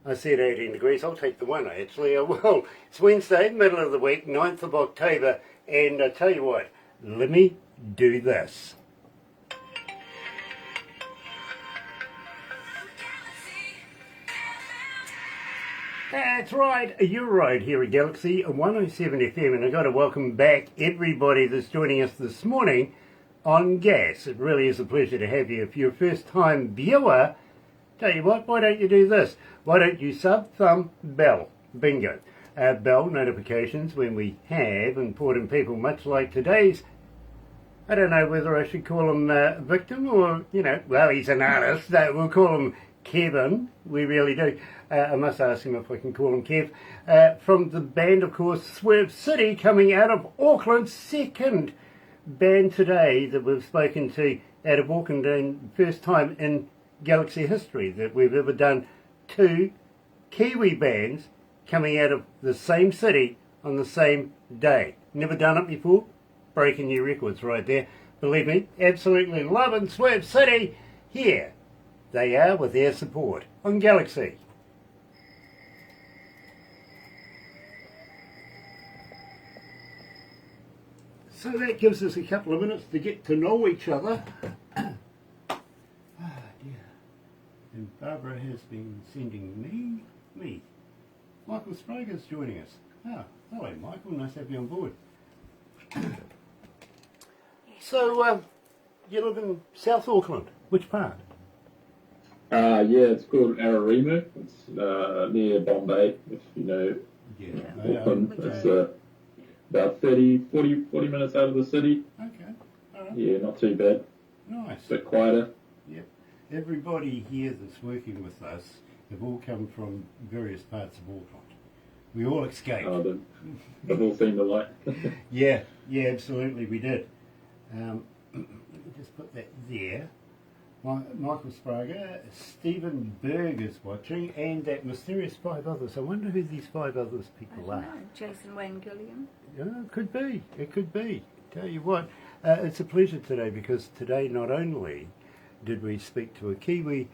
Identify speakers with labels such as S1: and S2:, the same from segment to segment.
S1: I said 18 degrees. I'll take the one, actually. Well, it's Wednesday, middle of the week, 9th of October, and I tell you what, let me do this. That's right, you're right here at Galaxy 107 FM, and I've got to welcome back everybody that's joining us this morning on Gas. It really is a pleasure to have you. If you're a first-time viewer, tell you what, why don't you do this? Why don't you sub, thumb, bell? Bingo. Bell notifications when we have important people, much like today's. I don't know whether I should call him victim or, well, he's an artist. We'll call him Kevin. We really do. I must ask him if I can call him Kev. From the band, of course, SWERVE City, coming out of Auckland. Second band today that we've spoken to out of Auckland, and first time in Galaxy history that we've ever done two Kiwi bands coming out of the same city on the same day. Never done it before. Breaking new records right there. Believe me, absolutely loving SWERVE City. Here they are with their support on Galaxy. So that gives us a couple of minutes to get to know each other. Ah, dear. And Barbara has been sending me. Michael Sprague's joining us. Ah, hello Michael, nice to have you on board. So, you live in South Auckland. Which part?
S2: Yeah, it's called Ararimu. It's near Bombay, if you know Auckland. It's about 40 minutes out of the city.
S1: Okay, all right.
S2: Yeah, not too bad.
S1: Nice.
S2: A bit quieter.
S1: Yep. Everybody here that's working with us have all come from various parts of Auckland. We all escaped.
S2: Oh, they've all seen the light.
S1: Yeah, absolutely, we did. Let me just put that there. Michael Sprague, Stephen Berg is watching, and that mysterious five others. I wonder who these five others people are.
S3: Jason Wayne Gilliam.
S1: Yeah, it could be. Tell you what, it's a pleasure today, because today not only did we speak to a Kiwi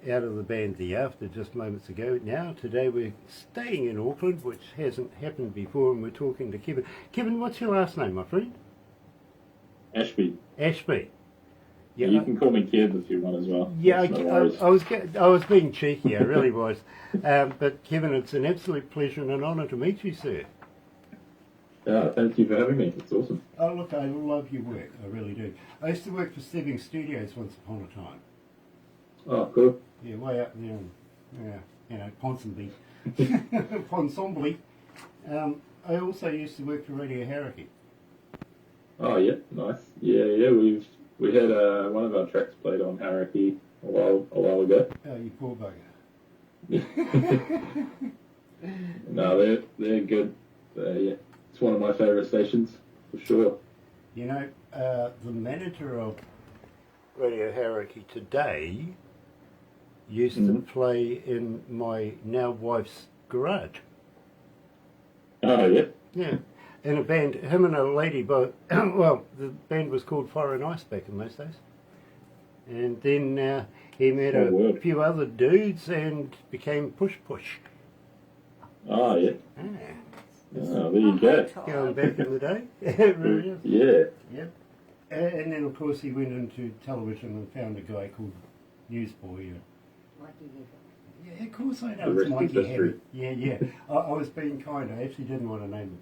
S1: out of the band The After just moments ago, now today we're staying in Auckland, which hasn't happened before, and we're talking to Kevin. Kevin, what's your last name, my friend?
S2: Ashby.
S1: Yeah,
S2: you can call me Kev if you want as well.
S1: Yeah,
S2: No
S1: I was being cheeky, I really was. But Kevin, it's an absolute pleasure and an honour to meet you, sir.
S2: Thank you for having me. It's awesome.
S1: Oh, look, I love your work. I really do. I used to work for Stebbing Studios once upon a time.
S2: Oh, cool.
S1: Yeah, way up there in, Ponsonby. Ponsonby. I also used to work for Radio Hauraki.
S2: Oh, yeah, nice. Yeah, we had one of our tracks played on Hauraki a while ago.
S1: Oh, you poor bugger.
S2: No, they're good. Yeah, it's one of my favourite stations for sure.
S1: The manager of Radio Hauraki today used to play in my now wife's garage.
S2: Oh, yeah?
S1: Yeah. In a band, him and a lady both, well, the band was called Fire and Ice back in those days. And then he met a few other dudes and became Push Push.
S2: Oh, yeah. Oh, there you go.
S1: Going back in the day. It really is.
S2: Yeah.
S1: Yep. And then, of course, he went into television and found a guy called Newsboy.
S3: Mikey
S1: Yeah, of course I know. It's Mikey Heavy. Yeah. I was being kind. I actually didn't want to name him.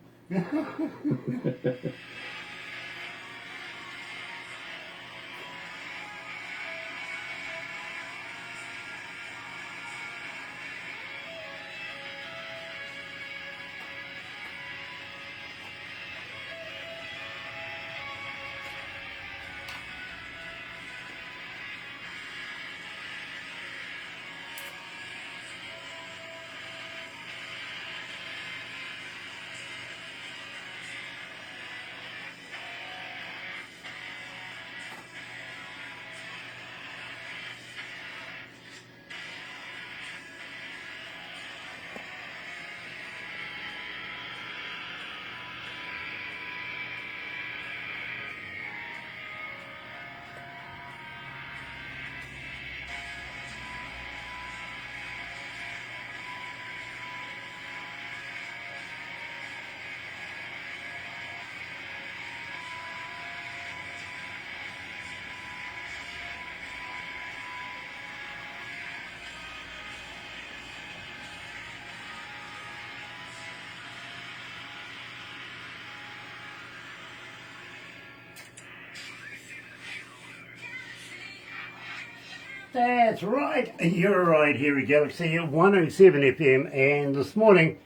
S1: That's right. You're right here at Galaxy 107 FM, and this morning,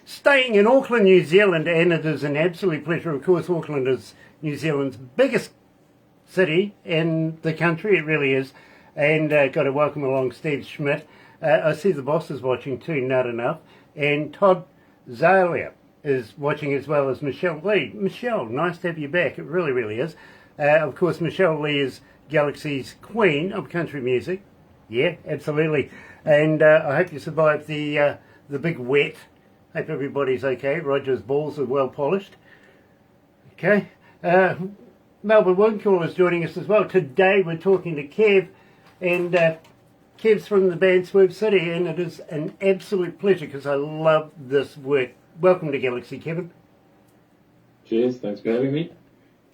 S1: staying in Auckland, New Zealand, and it is an absolute pleasure. Of course, Auckland is New Zealand's biggest city in the country. It really is. And got to welcome along Steve Schmidt. I see the boss is watching too, not enough. And Todd Zalia is watching as well as Michelle Lee. Michelle, nice to have you back. It really, really is. Of course, Michelle Lee is Galaxy's queen of country music. Yeah, absolutely. And I hope you survived the big wet. Hope everybody's okay. Roger's balls are well polished. Okay. Melbourne Wincall is joining us as well. Today we're talking to Kev, and Kev's from the band SWERVE City, and it is an absolute pleasure because I love this work. Welcome to Galaxy, Kevin.
S2: Cheers, thanks for having me.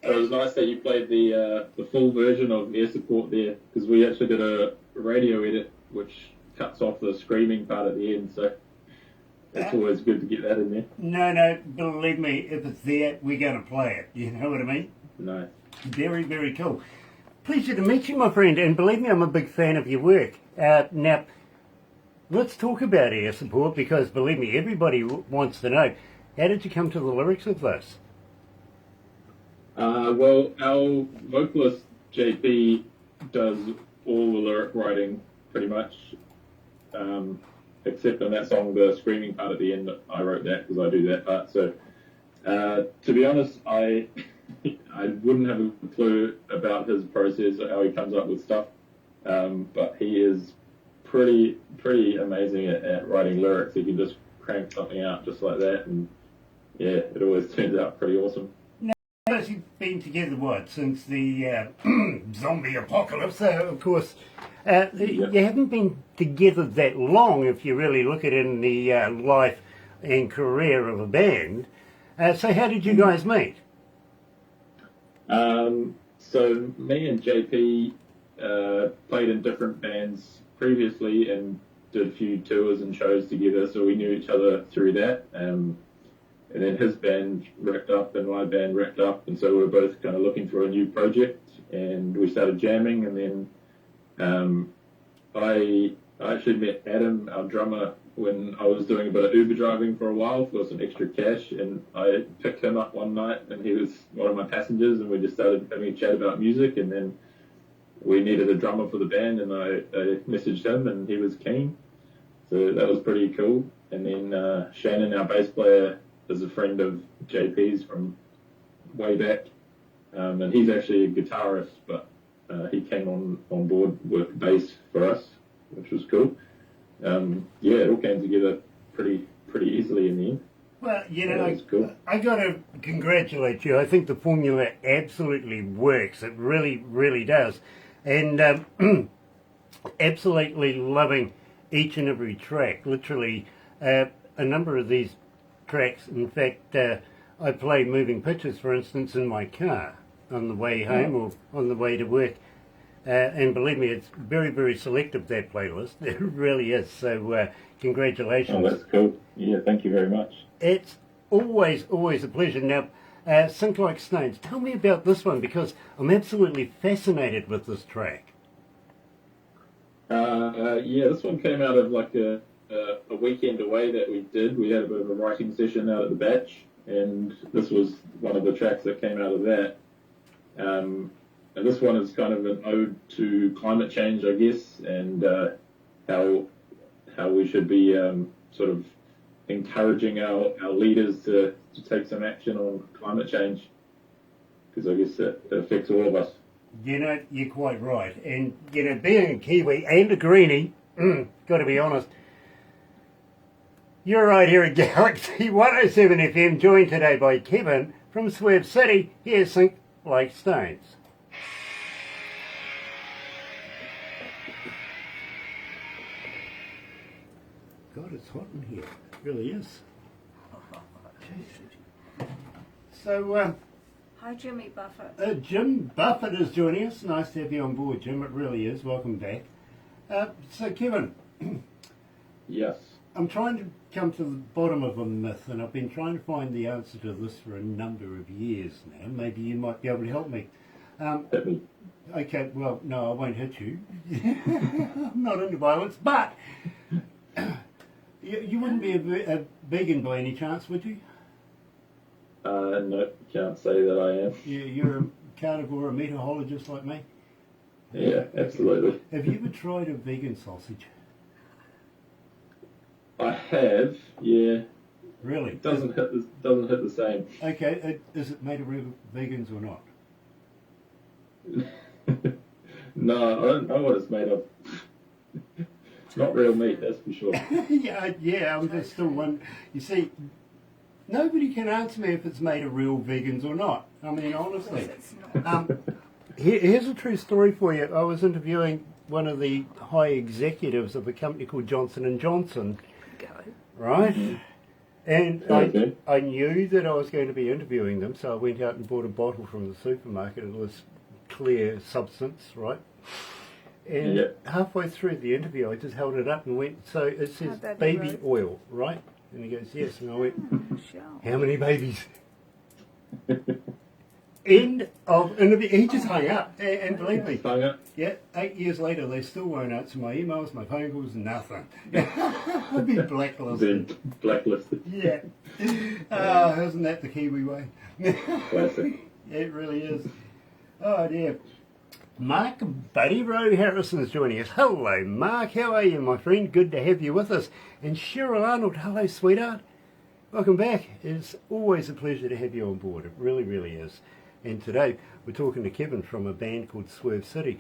S2: It was nice that you played the full version of Air Support there, because we actually did a radio edit which cuts off the screaming part at the end, so it's always good to get that in there.
S1: No, believe me, if it's there, we're going to play it. You know what I mean?
S2: Nice.
S1: Very, very cool. Pleasure to meet you, my friend, and believe me, I'm a big fan of your work. Now, let's talk about Air Support, because believe me, everybody wants to know, how did you come to the lyrics of this?
S2: Well, our vocalist JP does all the lyric writing pretty much, except on that song, the screaming part at the end. I wrote that because I do that part. So, to be honest, I wouldn't have a clue about his process or how he comes up with stuff, but he is pretty amazing at writing lyrics. He can just crank something out just like that, and yeah, it always turns out pretty awesome.
S1: You've been together, what, since the zombie apocalypse? Of course, you haven't been together that long if you really look at it in the life and career of a band. So how did you guys meet?
S2: So me and JP played in different bands previously and did a few tours and shows together, so we knew each other through that. And then his band wrapped up and my band wrapped up, and so we were both kind of looking for a new project, and we started jamming. And then I actually met Adam, our drummer, when I was doing a bit of Uber driving for a while for some extra cash, and I picked him up one night, and he was one of my passengers, and we just started having a chat about music. And then we needed a drummer for the band, and I messaged him, and he was keen, so that was pretty cool. And then Shannon, our bass player, is a friend of JP's from way back, and he's actually a guitarist, but he came on board with bass for us, which was cool. Yeah, it all came together pretty easily in the end.
S1: Well, you know,
S2: cool.
S1: I got to congratulate you. I think the formula absolutely works. It really, really does. And absolutely loving each and every track. Literally, a number of these tracks. In fact, I play Moving Pictures, for instance, in my car on the way home or on the way to work. And believe me, it's very, very selective, that playlist. It really is. So congratulations.
S2: Oh, that's cool. Yeah, thank you very much.
S1: It's always a pleasure. Now, Sink Like Stones, tell me about this one, because I'm absolutely fascinated with this track.
S2: Yeah, this one came out of like a weekend away that we did. We had a bit of a writing session out at the Batch, and this was one of the tracks that came out of that. And this one is kind of an ode to climate change, I guess, and how we should be sort of encouraging our leaders to take some action on climate change, because I guess it affects all of us.
S1: You know, you're quite right. And, you know, being a Kiwi and a greenie, got to be honest, you're right here at Galaxy 107 FM, joined today by Kevin from SWERVE City. Here's Sink Like Stones. God, it's hot in here. It really is. So,
S3: Hi, Jimmy Buffett.
S1: Jim Buffett is joining us. Nice to have you on board, Jim. It really is. Welcome back. So, Kevin.
S2: Yes.
S1: I'm trying to come to the bottom of a myth, and I've been trying to find the answer to this for a number of years now. Maybe you might be able to help me. Okay, well, no, I won't hit you. I'm not into violence, but you wouldn't be a vegan by any chance, would you?
S2: No, can't say that I am.
S1: You're a carnivore, a meatologist like me?
S2: Yeah, absolutely.
S1: Have you ever tried a vegan sausage?
S2: I have, yeah.
S1: Really?
S2: It doesn't hit the same.
S1: Okay, is it made of real vegans or not?
S2: No, I don't know what it's made of. It's not real meat, that's for sure.
S1: yeah, I'm just still one. You see, nobody can answer me if it's made of real vegans or not. I mean, honestly.
S3: It's not.
S1: Here's a true story for you. I was interviewing one of the high executives of a company called Johnson & Johnson, right? Mm-hmm. And
S2: Okay.
S1: I knew that I was going to be interviewing them, so I went out and bought a bottle from the supermarket of this clear substance, right? And halfway through the interview, I just held it up and went, so it says baby oil, right? And he goes, yes. And I went, how many babies? End of interview. He just hung up. And believe me,
S2: Hung up?
S1: yeah, 8 years later, they still won't answer my emails, my phone calls, nothing. I've been blacklisted.
S2: Been blacklisted.
S1: Yeah. Oh, isn't that the Kiwi way?
S2: Classic.
S1: It really is. Oh, dear. Mark Buddy Rowe Harrison is joining us. Hello, Mark. How are you, my friend? Good to have you with us. And Cheryl Arnold, hello, sweetheart. Welcome back. It's always a pleasure to have you on board. It really, really is. And today we're talking to Kevin from a band called SWERVE City.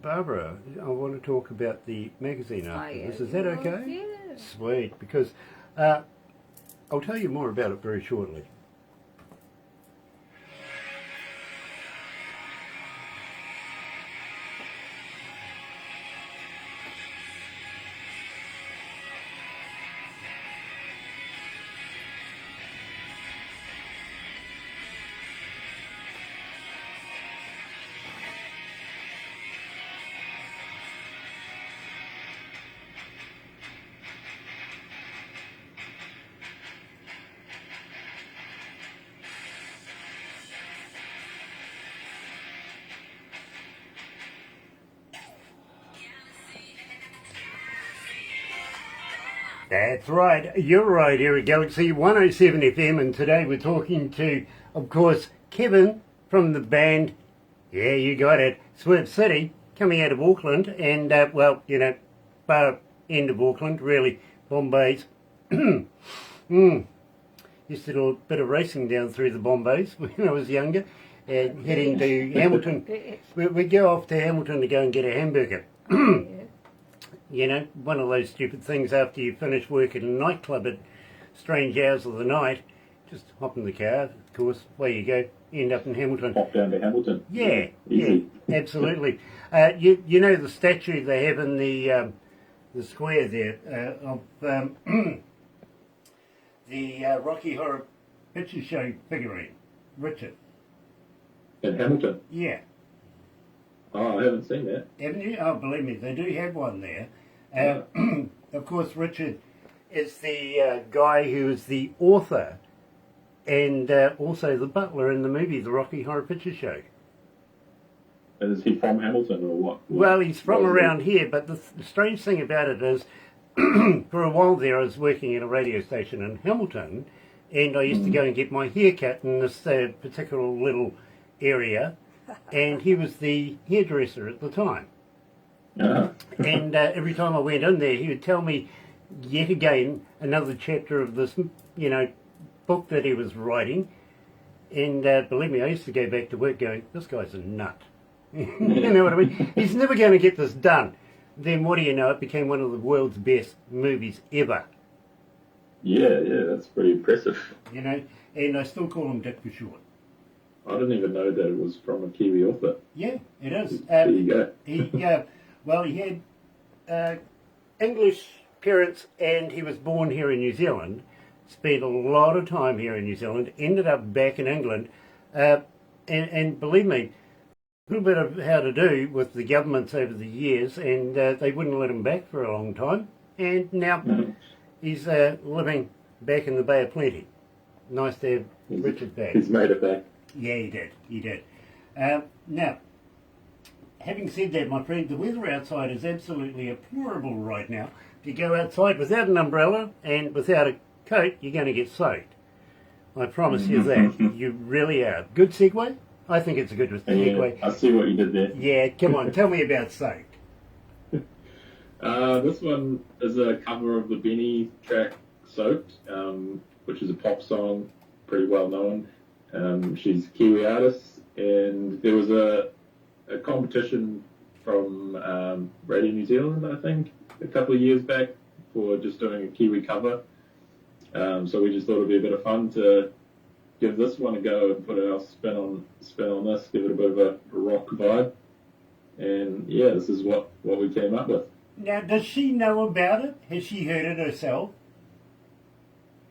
S1: Barbara, I want to talk about the magazine after this. Is that okay?
S3: Yeah.
S1: Sweet, because I'll tell you more about it very shortly. That's right, you're right here at Galaxy 107 FM, and today we're talking to, of course, Kevin from the band, yeah, you got it, SWERVE City, coming out of Auckland, and, well, you know, far end of Auckland, really, Bombay's. Used to do a bit of racing down through the Bombays when I was younger, and heading to Hamilton. We'd go off to Hamilton to go and get a hamburger. You know, one of those stupid things after you finish work at a nightclub at strange hours of the night, just hop in the car, of course, away you go, end up in Hamilton.
S2: Hop down to Hamilton.
S1: Yeah,
S2: Easy.
S1: yeah, absolutely. You know the statue they have in the square there of the Rocky Horror Picture Show figurine, Richard.
S2: In Hamilton?
S1: Yeah.
S2: Oh, I haven't seen that.
S1: Haven't you? Oh, believe me, they do have one there. Of course, Richard is the guy who is the author and also the butler in the movie, The Rocky Horror Picture Show.
S2: And is he from Hamilton or what?
S1: Well, he's from around here, but the strange thing about it is, for a while there I was working at a radio station in Hamilton, and I used to go and get my hair cut in this particular little area, and he was the hairdresser at the time. And every time I went in there, he would tell me yet again another chapter of this, you know, book that he was writing. And believe me, I used to go back to work going, this guy's a nut. You know what I mean? He's never going to get this done. Then what do you know, it became one of the world's best movies ever.
S2: Yeah, that's pretty impressive.
S1: You know, and I still call him Dick for short.
S2: I didn't even know that it was from a Kiwi author.
S1: Yeah, it is.
S2: There you go.
S1: He had English parents and he was born here in New Zealand, spent a lot of time here in New Zealand, ended up back in England, and believe me, a little bit of how to do with the governments over the years, and they wouldn't let him back for a long time, and now he's living back in the Bay of Plenty. Nice to have Richard back.
S2: He's made it back.
S1: Yeah, he did. Now, having said that, my friend, the weather outside is absolutely deplorable right now. If you go outside without an umbrella and without a coat, you're going to get soaked. I promise you that. You really are. Good segue? I think it's a good segue.
S2: Yeah, I see what you did there.
S1: Yeah, come on, tell me about Soaked.
S2: This one is a cover of the Benny track Soaked, which is a pop song, pretty well known. She's a Kiwi artist, and there was a competition from Radio New Zealand, I think, a couple of years back for just doing a Kiwi cover. So we just thought it'd be a bit of fun to give this one a go and put our spin on this, give it a bit of a rock vibe. And yeah, this is what we came up with.
S1: Now, does she know about it? Has she heard it herself?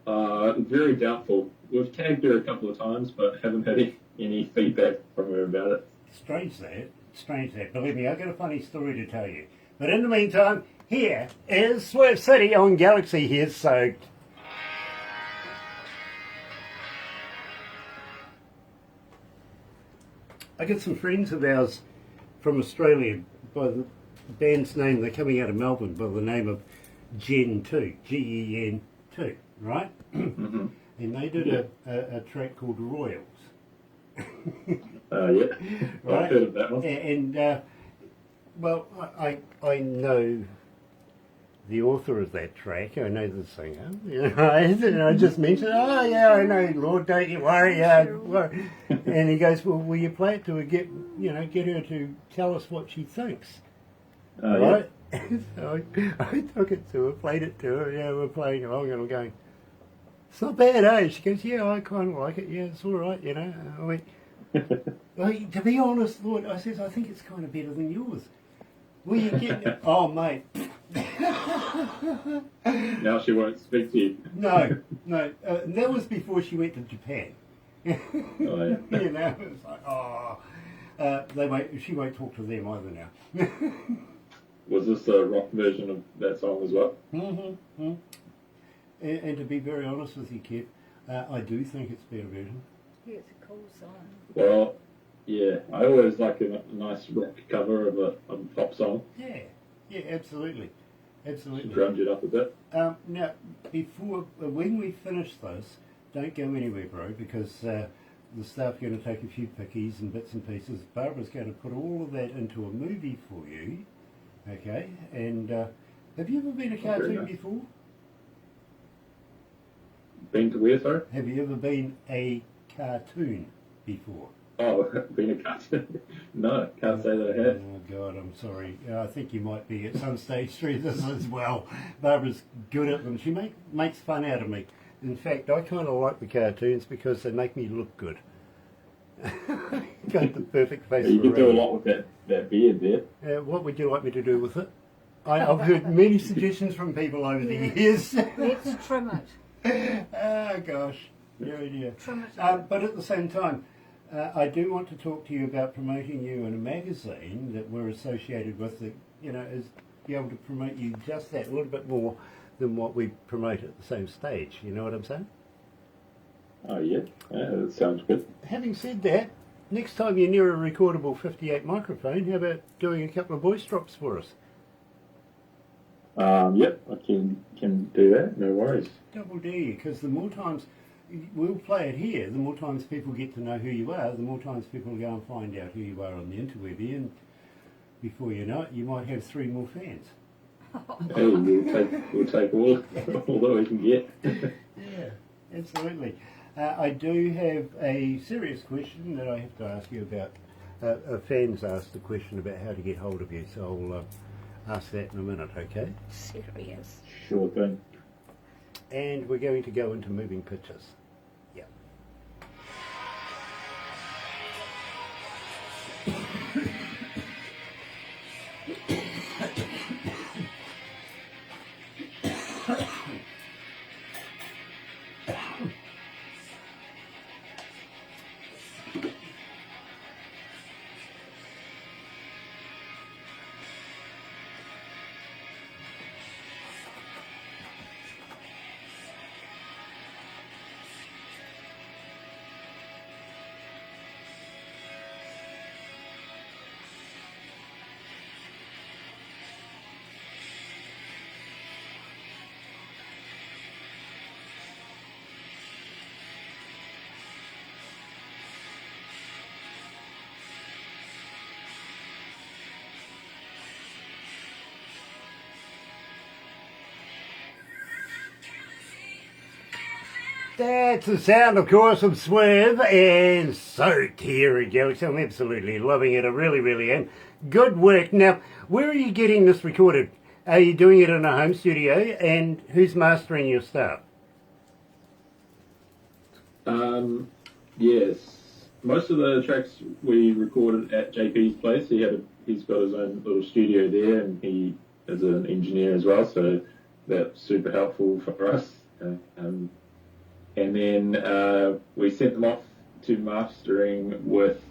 S2: Very doubtful. We've tagged her a couple of times, but haven't had any feedback from her about it.
S1: Strange that. Believe me, I've got a funny story to tell you. But in the meantime, here is SWERVE City on Galaxy. Here's Soaked. I got some friends of ours from Australia by the band's name. They're coming out of Melbourne by the name of Gen 2, Gen 2, right?
S2: Mm-hmm.
S1: And they did a track called Royals.
S2: Yeah,
S1: Right?
S2: I've heard of that one.
S1: And well, I know the author of that track. I know the singer. You know, and I just mentioned, oh yeah, I know. Lord, don't you worry. And he goes, well, will you play it to her? Get her to tell us what she thinks. Right? Yeah. So I took it to her, played it to her. Yeah, we're playing along, and I'm going, it's not bad, eh? She goes, yeah, I kind of like it. Yeah, it's all right, you know. I went, well, to be honest, Lord, I says, I think it's kind of better than yours. Will you get it? Oh, mate.
S2: Now she won't speak to you.
S1: No. That was before she went to Japan.
S2: Oh, yeah.
S1: You know, it's like, she won't talk to them either now.
S2: Was this a rock version of that song as well?
S1: Mm-hmm. And to be very honest with you, Kev, I do think it's a better version.
S3: Yeah, it's a cool song.
S2: Well, yeah, I always like a nice rock cover of a pop song.
S1: Yeah, absolutely.
S2: Drums it up a bit.
S1: Now, when we finish this, don't go anywhere, bro, because the staff are going to take a few pickies and bits and pieces. Barbara's going to put all of that into a movie for you, okay? And have you ever been a cartoon before?
S2: Been to where, sorry?
S1: Have you ever been a cartoon before?
S2: Oh, been a cartoon? No, can't say that I have.
S1: Oh, God, I'm sorry. I think you might be at some stage through this as well. Barbara's good at them. She makes fun out of me. In fact, I kind of like the cartoons because they make me look good. Got the perfect face.
S2: You can do a lot with that beard there.
S1: What would you like me to do with it? I've heard many suggestions from people over the years.
S3: Let's trim it.
S1: Oh, gosh. Yeah.
S3: Trim it.
S1: But at the same time, I do want to talk to you about promoting you in a magazine that we're associated with that, is be able to promote you just that, a little bit more than what we promote at the same stage. You know what I'm saying?
S2: Oh, yeah. That sounds good.
S1: Having said that, next time you're near a recordable 58 microphone, how about doing a couple of voice drops for us?
S2: Yep, I can do that, no worries.
S1: Double D, because the more times we'll play it here, the more times people get to know who you are, the more times people go and find out who you are on the interweb, and before you know it, you might have 3 more fans.
S2: Hey, we'll take all that we can get.
S1: Yeah, absolutely. I do have a serious question that I have to ask you about. A fan's asked a question about how to get hold of you, so I'll ask that in a minute, okay?
S3: Serious.
S2: Sure thing.
S1: And we're going to go into moving pictures. Yeah. That's the sound, of course, of Swerve and Soaked here at Galaxy. I'm absolutely loving it. I really, really am. Good work. Now, where are you getting this recorded? Are you doing it in a home studio? And who's mastering your stuff?
S2: Yes. Most of the tracks we recorded at JP's place. He's got his own little studio there, and he is an engineer as well, so that's super helpful for us. And then we sent them off to mastering with.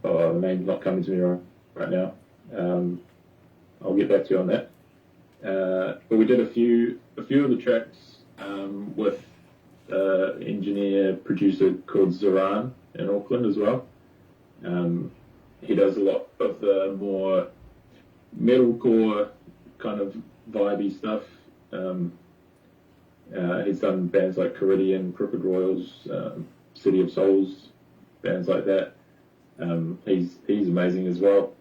S2: Oh, the name's not coming to me right now. I'll get back to you on that. But we did a few of the tracks with engineer producer called Zoran in Auckland as well. He does a lot of the more metalcore kind of vibey stuff. He's done bands like Caridian, Crooked Royals, City of Souls, bands like that. He's amazing as well.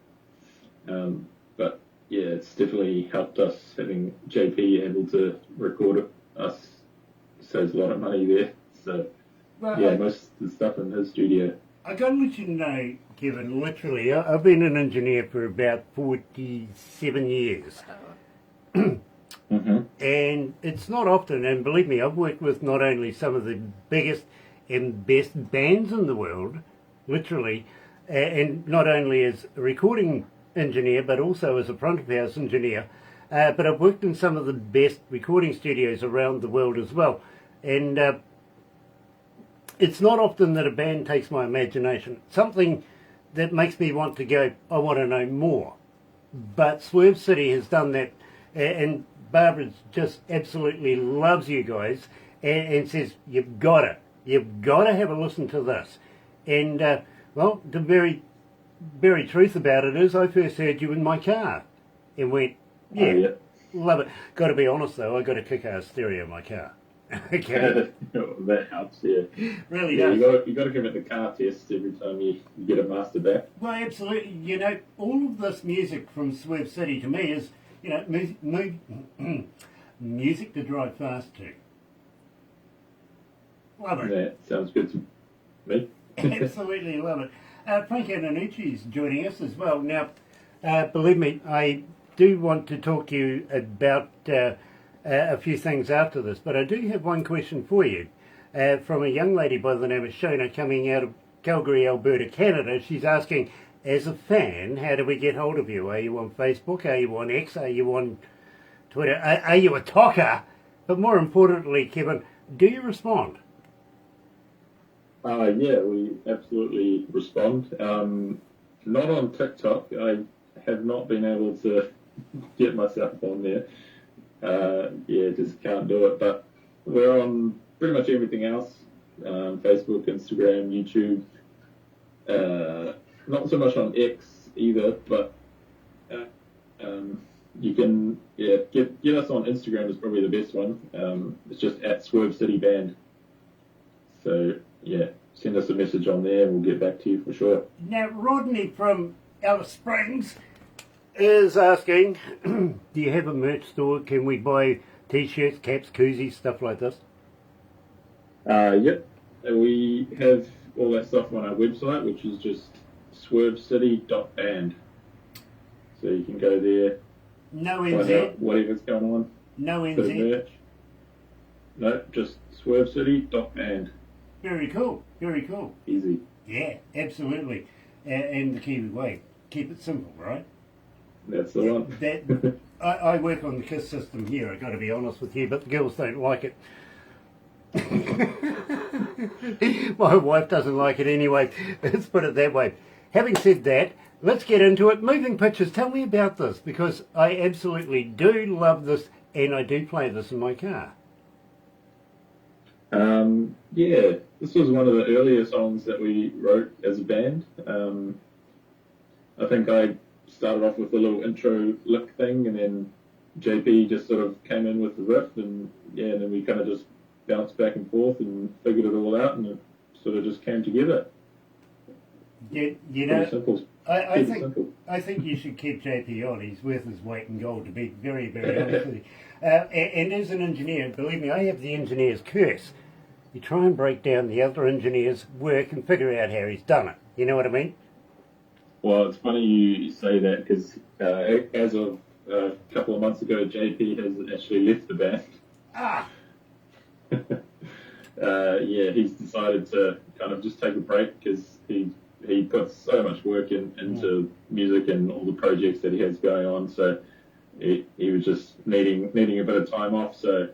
S2: But yeah, it's definitely helped us having JP able to record us. Saves a lot of money there. So yeah, most of the stuff in his studio.
S1: I got to let you know, Kevin, literally, I've been an engineer for about 47 years.
S2: Mm-hmm.
S1: And it's not often, and believe me, I've worked with not only some of the biggest and best bands in the world, literally, and not only as a recording engineer, but also as a front of house engineer. But I've worked in some of the best recording studios around the world as well. And it's not often that a band takes my imagination. Something that makes me want to go, I want to know more. But SWERVE City has done that, and Barbara just absolutely loves you guys and says, you've got to have a listen to this. And, well, the very truth about it is I first heard you in my car and went, yeah, love it. Got to be honest, though, I got a kick-ass stereo in my car. Okay.
S2: That helps, yeah.
S1: Really
S2: yeah,
S1: does.
S2: You got to give it the car test every time you get a master back.
S1: Well, absolutely. You know, all of this music from SWERVE City to me is, you know, music to drive fast to. Love it.
S2: That sounds good to me.
S1: Absolutely love it. Frank Antonucci is joining us as well. Now, believe me, I do want to talk to you about a few things after this, but I do have one question for you from a young lady by the name of Shona coming out of Calgary, Alberta, Canada. She's asking, as a fan, how do we get hold of you? Are you on Facebook? Are you on X? Are you on Twitter? Are you a talker? But more importantly, Kevin, do you respond?
S2: Yeah, we absolutely respond. Not on TikTok. I have not been able to get myself on there. Yeah, just can't do it. But we're on pretty much everything else. Facebook, Instagram, YouTube. Not so much on X either, but you can get us on Instagram is probably the best one. It's just at SWERVE City Band. So yeah, send us a message on there and we'll get back to you for sure.
S1: Now, Rodney from Alice Springs is asking, do you have a merch store? Can we buy t-shirts, caps, koozies, stuff like this?
S2: Yep. We have all that stuff on our website, which is just swervecity.band. So you can go there,
S1: No
S2: find
S1: NZ?
S2: out whatever's going on.
S1: No
S2: Bit of
S1: NZ?
S2: merch. No, just swervecity.band.
S1: Very cool, very cool.
S2: Easy.
S1: Yeah, absolutely. And the Kiwi way. Keep it simple, right?
S2: That's the one.
S1: That I work on the KISS system here, I've got to be honest with you, but the girls don't like it. My wife doesn't like it anyway. Let's put it that way. Having said that, let's get into it. Moving pictures, tell me about this, because I absolutely do love this, and I do play this in my car.
S2: Yeah, this was one of the earlier songs that we wrote as a band. I think I started off with a little intro lick thing, and then JP just sort of came in with the riff, and yeah, and then we kind of just bounced back and forth and figured it all out, and it sort of just came together.
S1: You know,
S2: simple.
S1: I think you should keep JP on. He's worth his weight in gold, to be very, very honest with you. And as an engineer, believe me, I have the engineer's curse. You try and break down the other engineer's work and figure out how he's done it. You know what I mean?
S2: Well, it's funny you say that because as of a couple of months ago, JP has actually left the band.
S1: Ah!
S2: Yeah, he's decided to kind of just take a break because he puts so much work into music and all the projects that he has going on. So he was just needing a bit of time off. So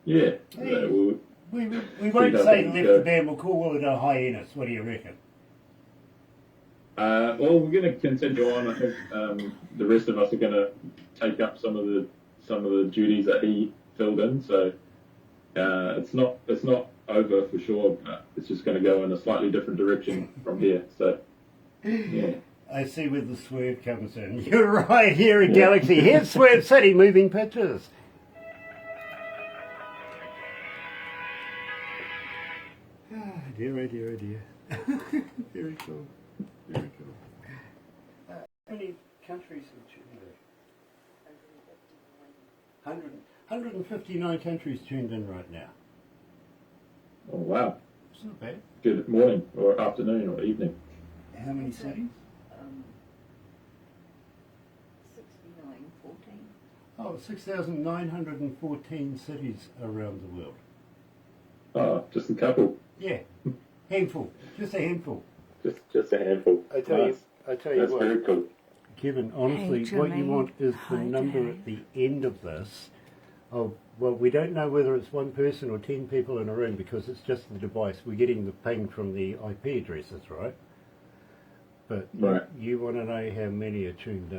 S2: yeah,
S1: Hey,
S2: we'll
S1: we
S2: see
S1: won't
S2: how
S1: say
S2: things
S1: left
S2: go.
S1: the band, we'll call it a hiatus. What do you reckon?
S2: Well, we're going to continue on. I think the rest of us are going to take up some of the duties that he filled in. So it's not over for sure. But it's just going to go in a slightly different direction from here. So yeah.
S1: I see where the swerve comes in. You're right, here at Galaxy. Here's SWERVE City moving pictures. Ah, dear, oh dear, oh dear. Very cool. Very cool. How many countries have tuned in? 159 countries tuned in right now.
S2: Oh wow.
S1: It's not bad.
S2: Good morning or afternoon or evening.
S1: How many cities?
S3: 69, 14.
S1: Oh, 6,914 cities around the world.
S2: Oh, just a couple.
S1: Yeah, handful, just a handful.
S2: Just a handful.
S1: I tell you
S2: That's
S1: what,
S2: very cool.
S1: Kevin. Honestly,
S3: Hey,
S1: what you
S3: Jermaine.
S1: want is the
S3: Hi,
S1: number
S3: Dave.
S1: at the end of this. Of we don't know whether it's one person or 10 people in a room because it's just the device. We're getting the ping from the IP addresses, right? But
S2: Right.
S1: you want to know how many are tuned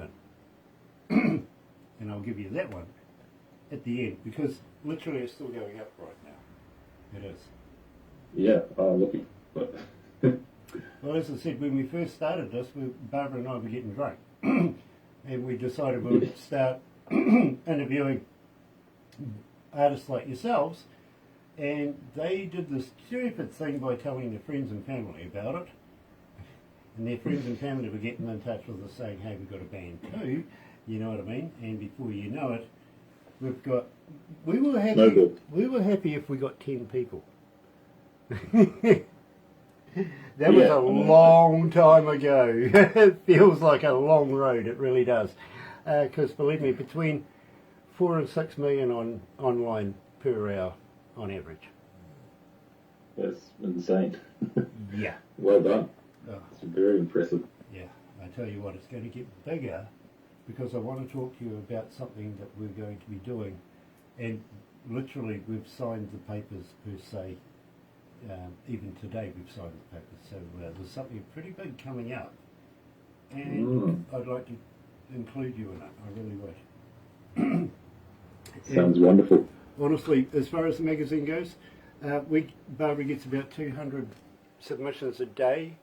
S1: in, and I'll give you that one at the end because literally it's still going up right now. It is.
S2: Yeah. Oh, looking. But
S1: Well, as I said, when we first started this, Barbara and I were getting drunk, and we decided we would start interviewing artists like yourselves, and they did this stupid thing by telling their friends and family about it, and their friends and family were getting in touch with us saying, hey, we've got a band too, you know what I mean? And before you know it, we were happy,
S2: No good.
S1: we were happy if we got 10 people. That was
S2: Yeah,
S1: a long time ago. It feels like a long road, it really does. Because believe me, between 4 and 6 million online per hour on average.
S2: that's insane.
S1: Yeah.
S2: Well done.
S1: Oh,
S2: It's very impressive.
S1: yeah. I tell you what, it's going to get bigger because I want to talk to you about something that we're going to be doing. And literally, we've signed the papers per se. Even today we've signed the papers, so there's something pretty big coming up, and I'd like to include you in it. I really would.
S2: Sounds wonderful.
S1: Honestly, as far as the magazine goes, Barbara gets about 200 submissions a day.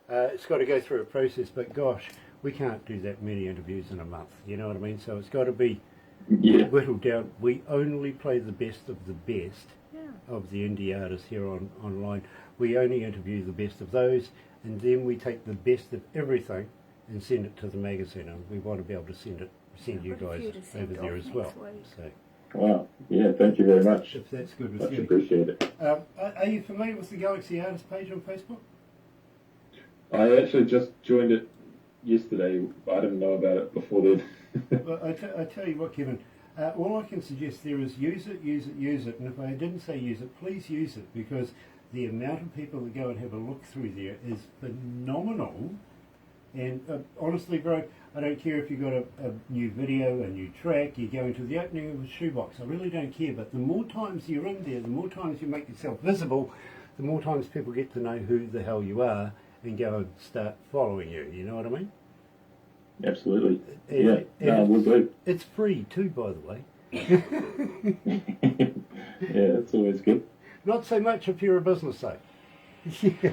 S1: It's got to go through a process, but gosh, we can't do that many interviews in a month. You know what I mean? So it's got to be
S2: Yeah.
S1: whittled down. We only play the best of the best
S3: Yeah.
S1: of the indie artists here online. We only interview the best of those, and then we take the best of everything and send it to the magazine. And we want to be able to send you
S3: I've got a
S1: guys
S3: few to send
S1: over there
S3: off
S1: as well.
S3: next week.
S1: So
S2: Wow. Yeah. Thank you very much.
S1: if that's good with
S2: Much
S1: you.
S2: appreciated.
S1: Are you familiar with the Galaxy Artist page on Facebook?
S2: I actually just joined it yesterday. I didn't know about it before then.
S1: Well, I tell you what, Kevin. All I can suggest there is use it, use it, use it. And if I didn't say use it, please use it because the amount of people that go and have a look through there is phenomenal. And honestly, bro, I don't care if you've got a new video, a new track, you're going to the opening of a shoebox. I really don't care. But the more times you're in there, the more times you make yourself visible, the more times people get to know who the hell you are and go and start following you. You know what I mean?
S2: Absolutely.
S1: And-
S2: Yeah. No,
S1: and
S2: we'll do.
S1: It's free too, by the way.
S2: Yeah, that's always good.
S1: Not so much if you're a business though. Yeah.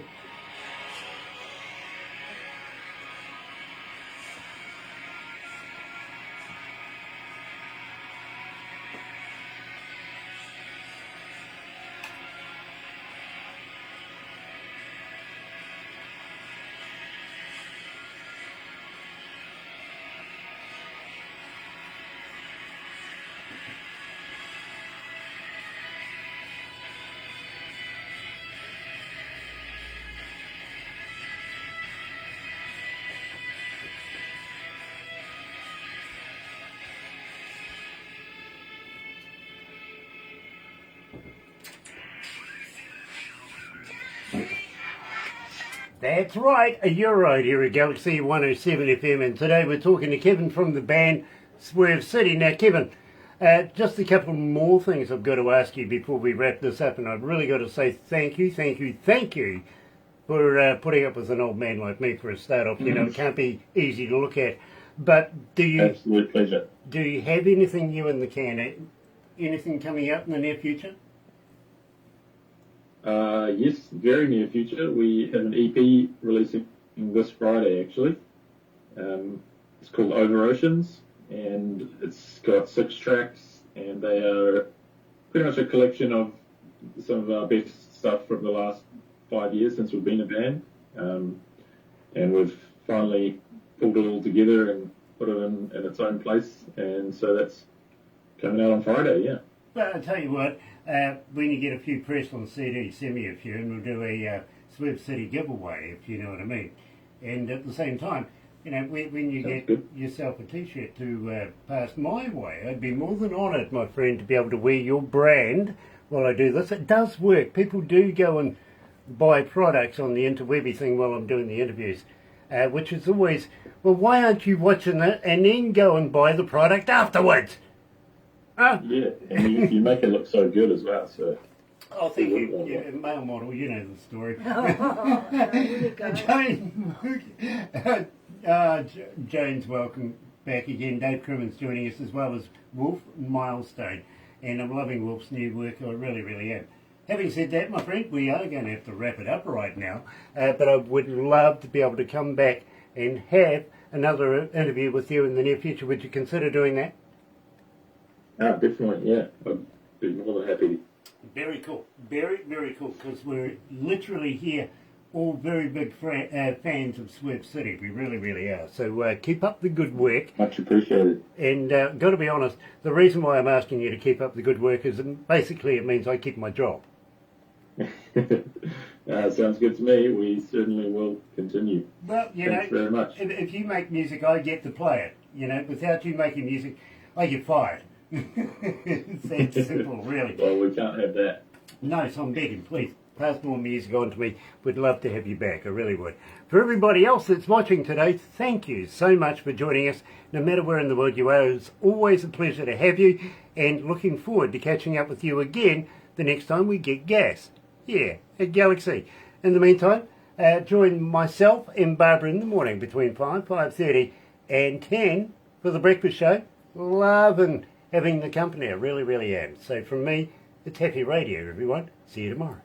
S1: That's right, you're right here at Galaxy 107 FM, and today we're talking to Kevin from the band SWERVE City. Now, Kevin, just a couple more things I've got to ask you before we wrap this up, and I've really got to say thank you for putting up with an old man like me for a start off. You know, it can't be easy to look at. But
S2: Absolute pleasure.
S1: Do you have anything new in the can? Anything coming up in the near future?
S2: Yes, very near future. We have an EP releasing this Friday, actually. It's called Over Oceans, and it's got 6 tracks, and they are pretty much a collection of some of our best stuff from the last 5 years since we've been a band. And we've finally pulled it all together and put it in its own place, and so that's coming out on Friday, yeah.
S1: Well, I'll tell you what, when you get a few pressed on CD, send me a few, and we'll do a SWERVE City giveaway, if you know what I mean. And at the same time, you know, when you
S2: Sounds
S1: get
S2: good.
S1: yourself a T-shirt to pass my way, I'd be more than honoured, my friend, to be able to wear your brand while I do this. It does work. People do go and buy products on the interwebby thing while I'm doing the interviews, which is always, well, why aren't you watching it and then go and buy the product afterwards?
S2: Yeah, and you make it look so good as well, so...
S1: Oh, thank you. Yeah, male model, you know the story. James, welcome back again. Dave Crimmins joining us, as well as Wolf Milestone. And I'm loving Wolf's new work, I really, really am. Having said that, my friend, we are going to have to wrap it up right now. But I would love to be able to come back and have another interview with you in the near future. Would you consider doing that?
S2: Definitely, yeah. I'd be more than happy.
S1: Very cool. Very, very cool, because we're literally here all very big fans of SWERVE City. We really, really are. So keep up the good work.
S2: Much appreciated.
S1: And got to be honest, the reason why I'm asking you to keep up the good work is basically it means I keep my job.
S2: Sounds good to me. We certainly will continue.
S1: Well,
S2: Thanks very much.
S1: If you make music, I get to play it. You know, without you making music, I get fired. It's that simple, really.
S2: Well, we can't have that.
S1: No, so I'm begging, please, pass more music on to me. We'd love to have you back, I really would. For everybody else that's watching today, thank you so much for joining us. No matter where in the world you are, it's always a pleasure to have you, and looking forward to catching up with you again the next time we get gas. Yeah, at Galaxy. In the meantime, join myself and Barbara in the morning between 5:30 and 10 for the breakfast show. Loving having the company, I really, really am. So from me, it's Happy Radio, everyone. See you tomorrow.